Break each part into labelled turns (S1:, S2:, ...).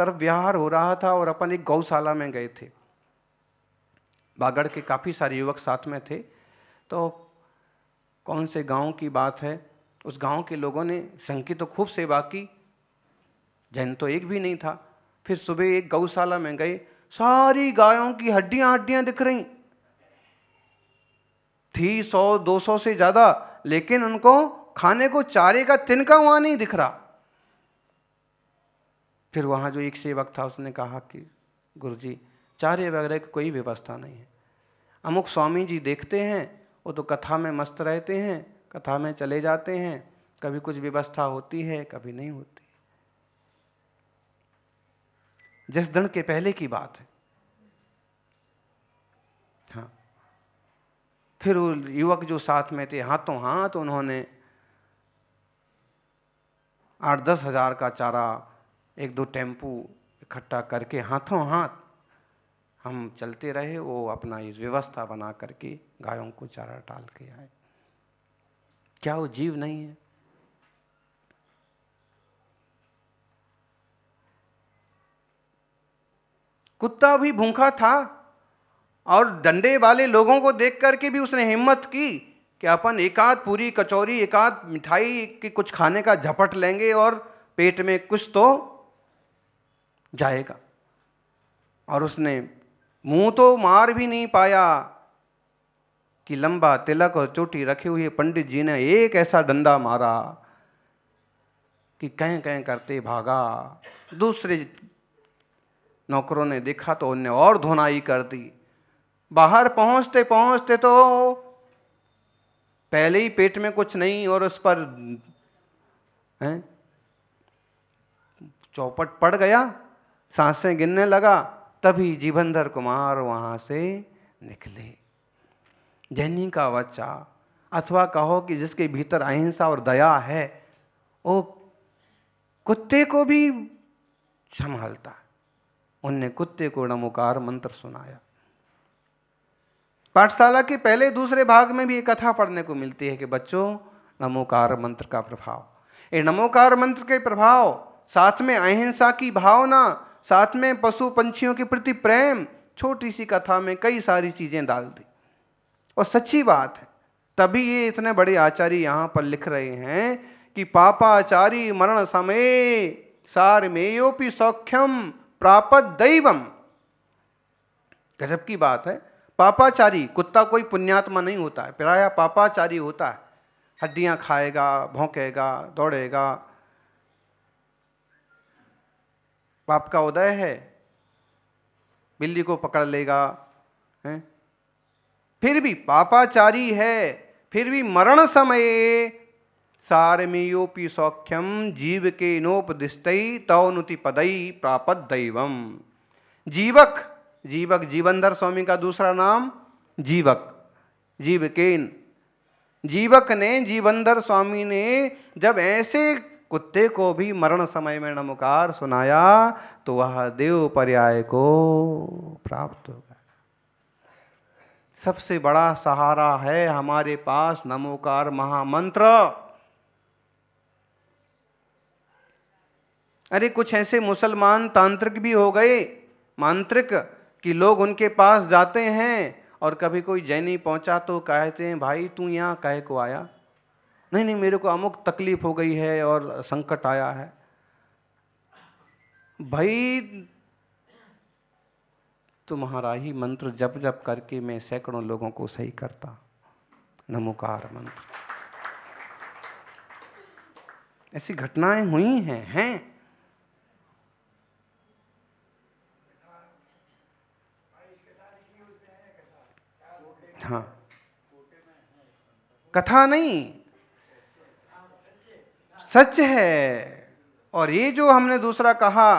S1: तरफ विहार हो रहा था और अपन एक गौशाला में गए थे। बागड़ के काफ़ी सारे युवक साथ में थे। तो कौन से गांव की बात है, उस गांव के लोगों ने संघ की तो खूब सेवा की, जैन तो एक भी नहीं था। फिर सुबह एक गौशाला में गए, सारी गायों की हड्डियां हड्डियां दिख रही थी, 100-200 से ज्यादा, लेकिन उनको खाने को चारे का तिनका वहां नहीं दिख रहा। फिर वहां जो एक सेवक था उसने कहा कि गुरुजी, चारे वगैरह की कोई व्यवस्था नहीं है। अमुक स्वामी जी देखते हैं, वो तो कथा में मस्त रहते हैं, कथा में चले जाते हैं, कभी कुछ व्यवस्था होती है कभी नहीं होती। जिस दिन के पहले की बात है। हाँ, फिर वो युवक जो साथ में थे, हाथों हाथ उन्होंने 8-10 हजार का चारा 1-2 टेम्पू इकट्ठा करके हाथों हाथ हम चलते रहे। वो अपना इस व्यवस्था बना करके गायों को चारा डाल के आए। क्या वो जीव नहीं है? कुत्ता भी भूखा था और डंडे वाले लोगों को देख करके भी उसने हिम्मत की कि अपन एकाध पूरी कचौरी, एकाध मिठाई की कुछ खाने का झपट लेंगे और पेट में कुछ तो जाएगा। और उसने मुंह तो मार भी नहीं पाया कि लंबा तिलक और चोटी रखे हुए पंडित जी ने एक ऐसा डंडा मारा कि कहीं कहीं करते भागा। दूसरे नौकरों ने देखा तो उन्हें और धुनाई कर दी। बाहर पहुंचते पहुंचते तो पहले ही पेट में कुछ नहीं और उस पर चौपट पड़ गया, सांसें गिनने लगा। तभी जीवनधर कुमार वहां से निकले। जैनी का बच्चा, अथवा कहो कि जिसके भीतर अहिंसा और दया है, वो कुत्ते को भी संभालता है। उनने कुत्ते को नमोकार मंत्र सुनाया। पाठशाला के पहले दूसरे भाग में भी एक कथा पढ़ने को मिलती है कि बच्चों, नमोकार मंत्र का प्रभाव, ये नमोकार मंत्र के प्रभाव, साथ में अहिंसा की भावना, साथ में पशु पंछियों के प्रति प्रेम, छोटी सी कथा में कई सारी चीजें डाल दी। और सच्ची बात है, तभी ये इतने बड़े आचार्य यहां पर लिख रहे हैं कि पापाचारी मरण समय सारमेयोपि सौख्यम प्रापत दैवम। गजब की बात है। पापाचारी, कुत्ता कोई पुण्यात्मा नहीं होता है, प्रायः पापाचारी होता है। हड्डियां खाएगा, भौंकेगा, दौड़ेगा, पाप का उदय है, बिल्ली को पकड़ लेगा, है? फिर भी पापाचारी है, फिर भी मरण समय सारमेयोपि सौख्यम जीव के नोपदिष्टै तौनुति पदई प्रापत दैवम। जीवक, जीवक जीवनधर स्वामी का दूसरा नाम जीवक, जीवकेन। जीवक ने, जीवनधर स्वामी ने जब ऐसे कुत्ते को भी मरण समय में नमोकार सुनाया तो वह देव पर्याय को प्राप्त हो गया। सबसे बड़ा सहारा है हमारे पास नमोकार महामंत्र। अरे कुछ ऐसे मुसलमान तांत्रिक भी हो गए, मांत्रिक, कि लोग उनके पास जाते हैं और कभी कोई जैनी पहुंचा तो कहते हैं, भाई तू यहां कह को आया? नहीं नहीं, मेरे को अमुक तकलीफ हो गई है और संकट आया है। भाई तुम्हारा ही मंत्र जप जप करके मैं सैकड़ों लोगों को सही करता। नमोकार मंत्र, ऐसी घटनाएं हुई हैं। हाँ, कथा नहीं, सच है। और ये जो हमने दूसरा कहा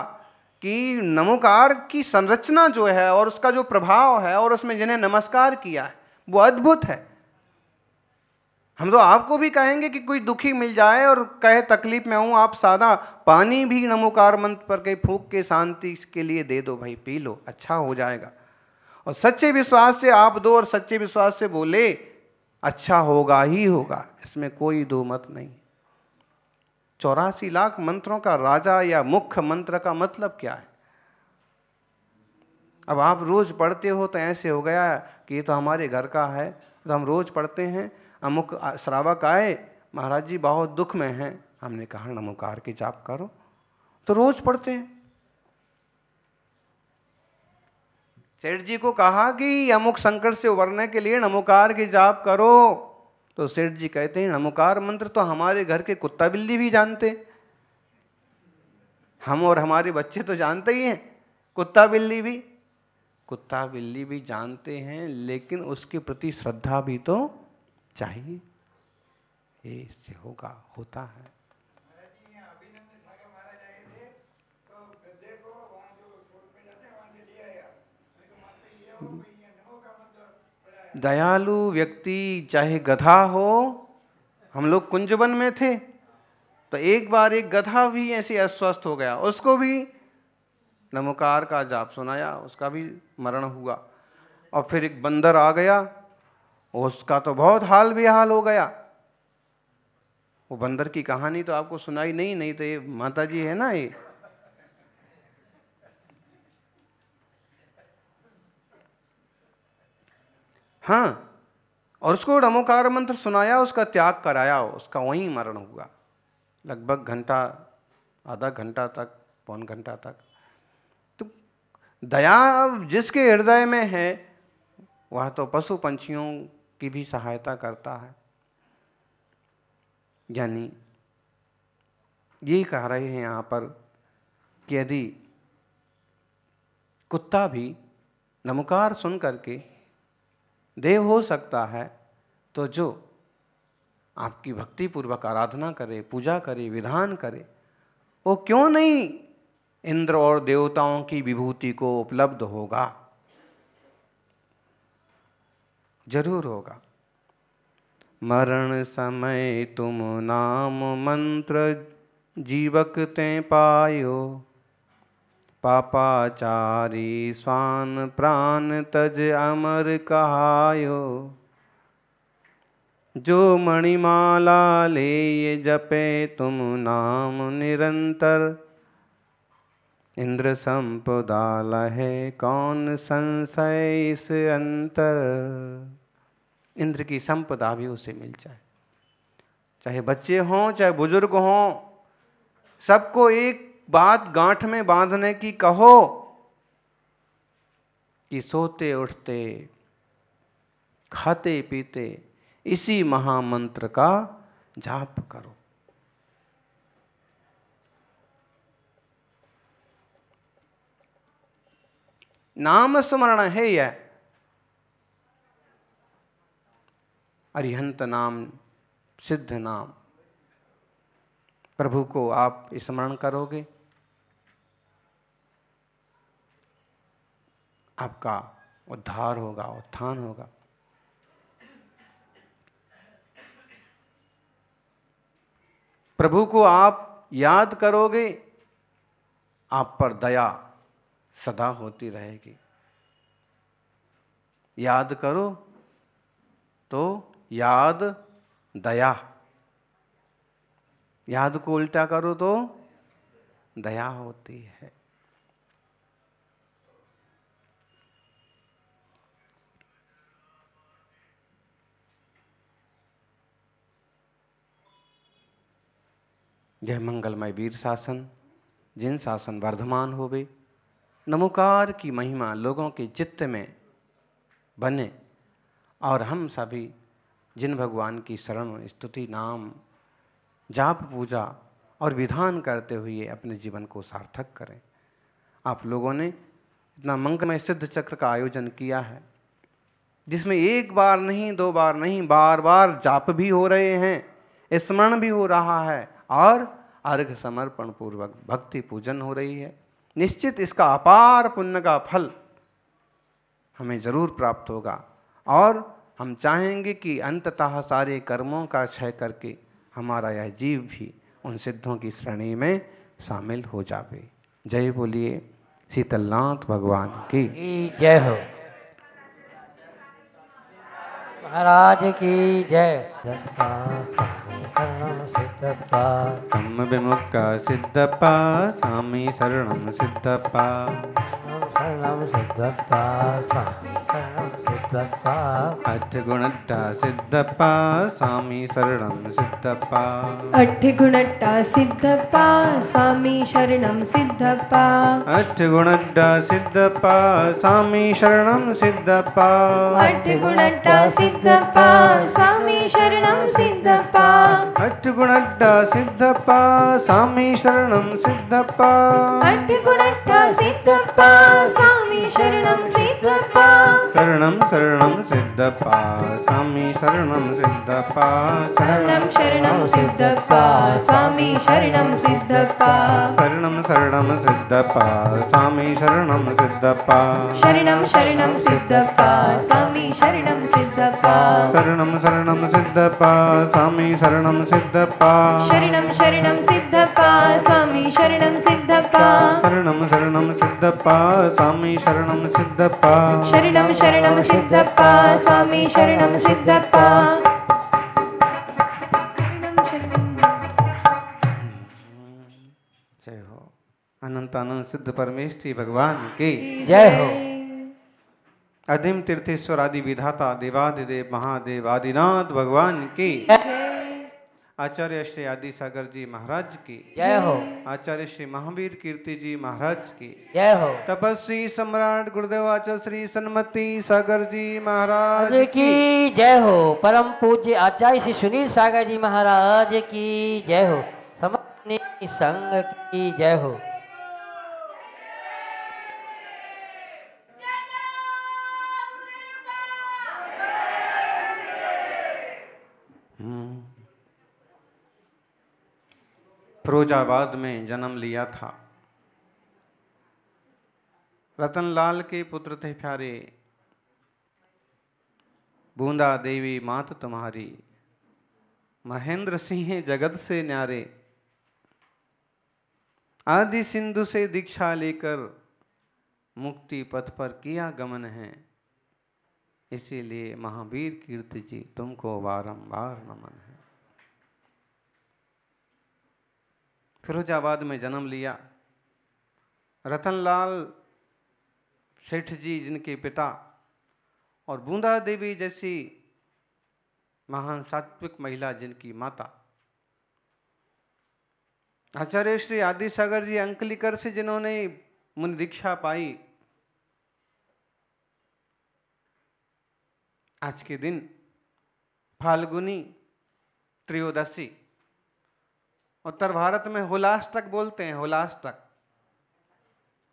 S1: कि नमोकार की संरचना जो है और उसका जो प्रभाव है और उसमें जिन्हें नमस्कार किया है वो अद्भुत है। हम तो आपको भी कहेंगे कि कोई दुखी मिल जाए और कहे तकलीफ में हूं, आप सादा पानी भी नमोकार मंत्र पर के फूंक के शांति के लिए दे दो, भाई पी लो, अच्छा हो जाएगा। और सच्चे विश्वास से आप दो और सच्चे विश्वास से बोले, अच्छा होगा ही होगा, इसमें कोई दो मत नहीं। 84 लाख मंत्रों का राजा या मुख्य मंत्र का मतलब क्या है? अब आप रोज पढ़ते हो तो ऐसे हो गया कि ये तो हमारे घर का है, तो हम रोज पढ़ते हैं। अमुक श्रावक आए, महाराज जी बहुत दुख में हैं। हमने कहा नमोकार के जाप करो, तो रोज पढ़ते हैं। सेठ जी को कहा कि अमुक संकट से उबरने के लिए नमोकार के जाप करो, तो सेठ जी कहते हैं नमोकार मंत्र तो हमारे घर के कुत्ता बिल्ली भी जानते, हम और हमारे बच्चे तो जानते ही हैं, कुत्ता बिल्ली भी जानते हैं, लेकिन उसके प्रति श्रद्धा भी तो चाहिए। ये इससे होता है। दयालु व्यक्ति चाहे गधा हो, हम लोग कुंजवन में थे तो एक बार एक गधा भी ऐसे अस्वस्थ हो गया, उसको भी नमोकार का जाप सुनाया, उसका भी मरण हुआ। और फिर एक बंदर आ गया, उसका तो बहुत हाल बेहाल हो गया। वो बंदर की कहानी तो आपको सुनाई नहीं तो ये माता जी है ना, ये हाँ, और उसको नमोकार मंत्र सुनाया, उसका त्याग कराया, उसका वहीं मरण हुआ, लगभग घंटा, आधा घंटा तक, पौन घंटा तक। तो दया जिसके हृदय में है वह तो पशु पंछियों की भी सहायता करता है। यानी ये कह रहे हैं यहां पर कि यदि कुत्ता भी नमोकार सुन करके देव हो सकता है, तो जो आपकी भक्ति पूर्वक आराधना करे, पूजा करे, विधान करे, वो क्यों नहीं इंद्र और देवताओं की विभूति को उपलब्ध होगा, जरूर होगा। मरण समय तुम नाम मंत्र जीवक ते पायो, पापाचारी स्वान प्राण तज अमर कहायो। जो मणिमाला ले जपे तुम नाम निरंतर, इंद्र संपदा लहे कौन संशय इस अंतर। इंद्र की संपदा भी उसे मिल जाए, चाहे बच्चे हों चाहे बुजुर्ग हों, सबको एक बात गांठ में बांधने की कहो कि सोते उठते खाते पीते इसी महामंत्र का जाप करो। नाम स्मरण है यह अरिहंत नाम, सिद्ध नाम। प्रभु को आप स्मरण करोगे, आपका उद्धार होगा, उत्थान होगा। प्रभु को आप याद करोगे, आप पर दया सदा होती रहेगी। याद करो तो याद दया, याद को उल्टा करो तो दया होती है। यह मंगलमय वीर शासन, जिन शासन वर्धमान होवे, नमोकार की महिमा लोगों के चित्त में बने, और हम सभी जिन भगवान की शरण स्तुति नाम जाप पूजा और विधान करते हुए अपने जीवन को सार्थक करें। आप लोगों ने इतना मंगलमय सिद्ध चक्र का आयोजन किया है, जिसमें एक बार नहीं, दो बार नहीं, बार बार जाप भी हो रहे हैं, स्मरण भी हो रहा है, और अर्घ समर्पण पूर्वक भक्ति पूजन हो रही है। निश्चित इसका अपार पुण्य का फल हमें जरूर प्राप्त होगा, और हम चाहेंगे कि अंततः सारे कर्मों का क्षय करके हमारा यह जीव भी उन सिद्धों की श्रेणी में शामिल हो जावे। जय बोलिए शीतलनाथ भगवान की
S2: जय हो, महाराज की जय।
S1: तम विमुक्ता सिद्धप्पा, स्वामी शरणं सिद्धप्पा।
S2: शरणं सिद्धप्पा स्वामी शरणं सिद्धप्पा
S1: अठ्ठगुणट्टा सिद्धप्पा स्वामी शरणं सिद्धप्पा
S3: अठ्ठगुणट्टा सिद्धप्पा स्वामी शरणं सिद्धप्पा
S1: अठ्ठगुणट्टा सिद्धप्पा स्वामी शरणं सिद्धप्पा
S3: अठ्ठगुणट्टा सिद्धप्पा स्वामी शरणं सिद्धप्पा
S1: अठ्ठगुणट्टा सिद्धप्पा स्वामी शरणं सिद्धप्पा
S3: अठ्ठगुणट्टा सिद्धप्पा स्वामी शरणं सिद्धप्पा
S1: शरणं शरणं सिद्धप्पा स्वामी शरणं सिद्धप्पा
S3: शरणं शरणं सिद्धप्पा स्वामी शरणं सिद्धप्पा
S1: शरणं शरणं सिद्धप्पा स्वामी शरणं सिद्धप्पा
S3: शरणं शरणं सिद्धप्पा स्वामी शरणं सिद्धप्पा
S1: शरणं शरणं सिद्धप्पा स्वामी शरणं सिद्धप्पा
S3: शरणं शरणं सिद्धप्पा स्वामी शरणं सिद्धप्पा
S1: शरणं शरणं सिद्धप्पा स्वामी शरणं सिद्धप्पा
S3: शरणं शरणं सिद्धप्पा स्वामी शरणं सिद्धप्पा
S1: जय हो अनंत आनंद सिद्ध परमेष्ठी भगवान की
S2: जय हो।
S1: अधीम तीर्थेश्वर आदि विधाता देवादिदेव महादेव आदिनाथ भगवान की आचार्य श्री आदि सागर जी महाराज की
S2: जय हो।
S1: आचार्य श्री महावीर कीर्ति जी महाराज की
S2: जय हो।
S1: तपस्वी सम्राट गुरुदेव आचार्य श्री सन्मति सागर जी महाराज
S2: आज की जय हो। परम पूज्य आचार्य श्री सुनील सागर जी महाराज की जय हो। समस्त संघ की जय हो।
S1: फिरोजाबाद में जन्म लिया था। रतनलाल के पुत्र थे प्यारे, बूंदा देवी मात तुम्हारी, महेंद्र सिंह जगत से न्यारे, आदि सिंधु से दीक्षा लेकर मुक्ति पथ पर किया गमन है, इसीलिए महावीर कीर्ति जी तुमको बारंबार नमन है। फिरोजाबाद में जन्म लिया। रतनलाल सेठ जी जिनके पिता और बूंदा देवी जैसी महान सात्विक महिला जिनकी माता, आचार्य श्री आदि सागर जी अंकलिकर से जिन्होंने मुनि दीक्षा पाई, आज के दिन फाल्गुनी त्रयोदशी, उत्तर भारत में हुलाष्टक बोलते हैं। हुलाष्टक,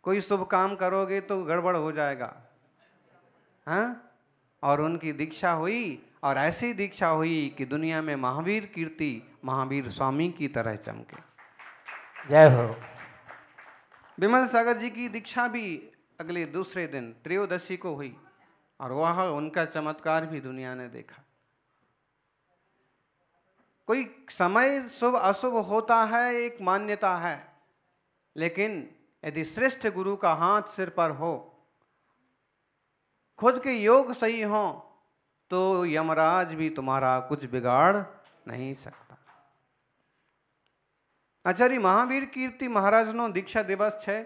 S1: कोई शुभ काम करोगे तो गड़बड़ हो जाएगा, हाँ? और उनकी दीक्षा हुई, और ऐसी दीक्षा हुई कि दुनिया में महावीर कीर्ति महावीर स्वामी की तरह चमके।
S2: जय हो।
S1: विमल सागर जी की दीक्षा भी अगले दूसरे दिन त्रयोदशी को हुई, और वह उनका चमत्कार भी दुनिया ने देखा। कोई समय शुभ अशुभ होता है, एक मान्यता है, लेकिन यदि श्रेष्ठ गुरु का हाथ सिर पर हो, खुद के योग सही हो, तो यमराज भी तुम्हारा कुछ बिगाड़ नहीं सकता। आचार्य महावीर कीर्ति महाराजनो दीक्षा दिवस है,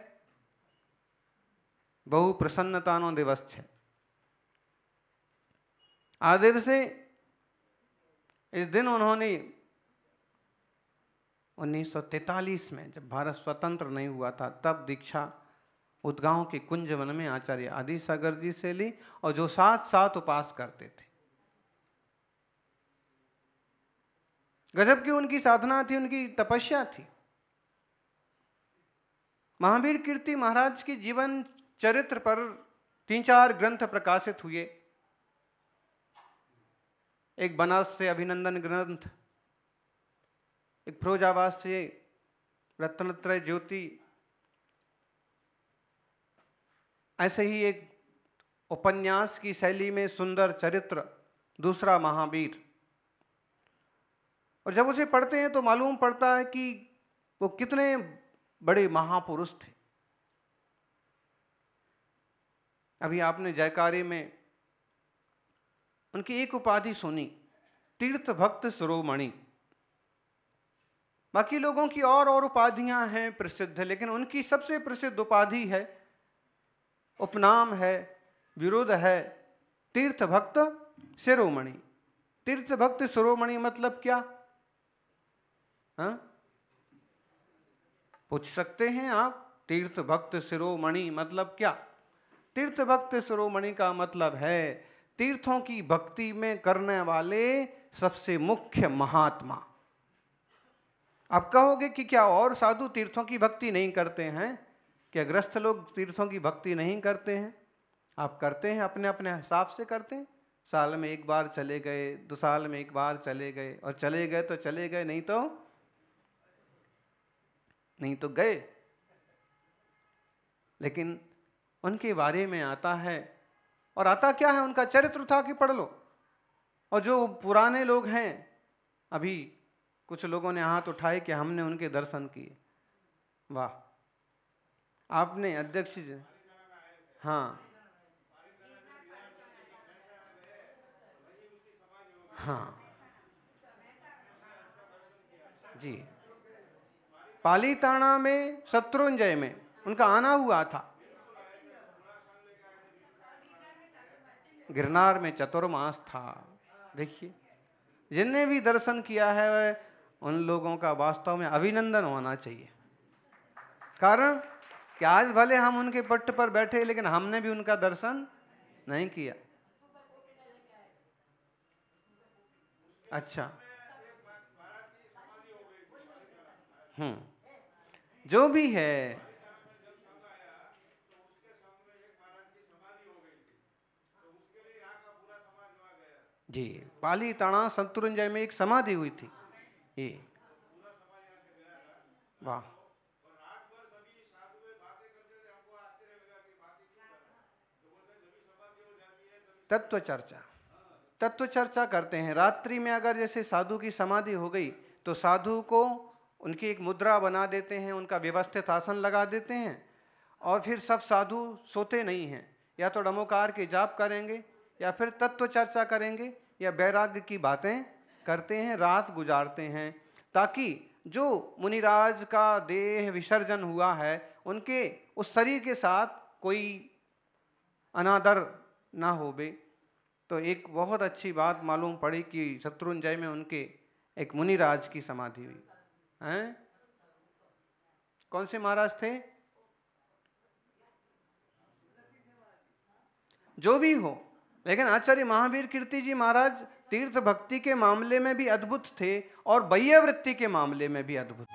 S1: बहु प्रसन्नतानो दिवस है। आदिव से इस दिन उन्होंने 1943 में, जब भारत स्वतंत्र नहीं हुआ था, तब दीक्षा उदगांव के कुंज वन में आचार्य आदि सागर जी से ली, और जो साथ साथ उपास करते थे। गजब की उनकी साधना थी, उनकी तपस्या थी। महावीर कीर्ति महाराज की जीवन चरित्र पर 3-4 ग्रंथ प्रकाशित हुए। एक बनारस से अभिनंदन ग्रंथ, एक फिरोजाबाद से रत्नत्रय ज्योति, ऐसे ही एक उपन्यास की शैली में सुंदर चरित्र, दूसरा महावीर। और जब उसे पढ़ते हैं तो मालूम पड़ता है कि वो कितने बड़े महापुरुष थे। अभी आपने जयकारे में उनकी एक उपाधि सुनी, तीर्थ भक्त शिरोमणि। बाकी लोगों की और उपाधियां हैं प्रसिद्ध, लेकिन उनकी सबसे प्रसिद्ध उपाधि है उपनाम है, विरुद्ध है तीर्थ भक्त शिरोमणि। तीर्थ भक्त शिरोमणि मतलब क्या? हाँ, पूछ सकते हैं आप, तीर्थ भक्त शिरोमणि मतलब क्या? तीर्थ भक्त शिरोमणि का मतलब है तीर्थों की भक्ति में करने वाले सबसे मुख्य महात्मा। आप कहोगे कि क्या और साधु तीर्थों की भक्ति नहीं करते हैं? क्या गृहस्थ लोग तीर्थों की भक्ति नहीं करते हैं? आप करते हैं, अपने अपने हिसाब से करते हैं। साल में एक बार चले गए, 2 साल में एक बार चले गए, और चले गए तो चले गए, नहीं तो गए। लेकिन उनके बारे में आता है, और आता क्या है? उनका चरित्र उठा के पढ़ लो। और जो पुराने लोग हैं, अभी कुछ लोगों ने हाथ उठाए कि हमने उनके दर्शन किए। वाह, आपने अध्यक्ष जी, हाँ हाँ जी, पालीताना में शत्रुंजय में उनका आना हुआ था। गिरनार में चतुर्मास था। देखिए, जिनने भी दर्शन किया है उन लोगों का वास्तव में अभिनंदन होना चाहिए। कारण कि आज भले हम उनके पट्ट पर बैठे, लेकिन हमने भी उनका दर्शन नहीं किया। अच्छा, जो भी है, जी, पालीताना शत्रुंजय में एक समाधि हुई थी। ये वाह, तत्व चर्चा, तत्व चर्चा करते हैं। रात्रि में अगर जैसे साधु की समाधि हो गई तो साधु को उनकी एक मुद्रा बना देते हैं, उनका व्यवस्थित आसन लगा देते हैं, और फिर सब साधु सोते नहीं हैं, या तो डमोकार के जाप करेंगे, या फिर तत्व चर्चा करेंगे, या वैराग्य की बातें करते हैं, रात गुजारते हैं, ताकि जो मुनिराज का देह विसर्जन हुआ है उनके उस शरीर के साथ कोई अनादर ना होवे। तो एक बहुत अच्छी बात मालूम पड़ी कि शत्रुंजय में उनके एक मुनिराज की समाधि हुई हैं। कौन से महाराज थे? जो भी हो, लेकिन आचार्य महावीर कीर्ति जी महाराज तीर्थ भक्ति के मामले में भी अद्भुत थे, और बाह्य वृत्ति के मामले में भी अद्भुत।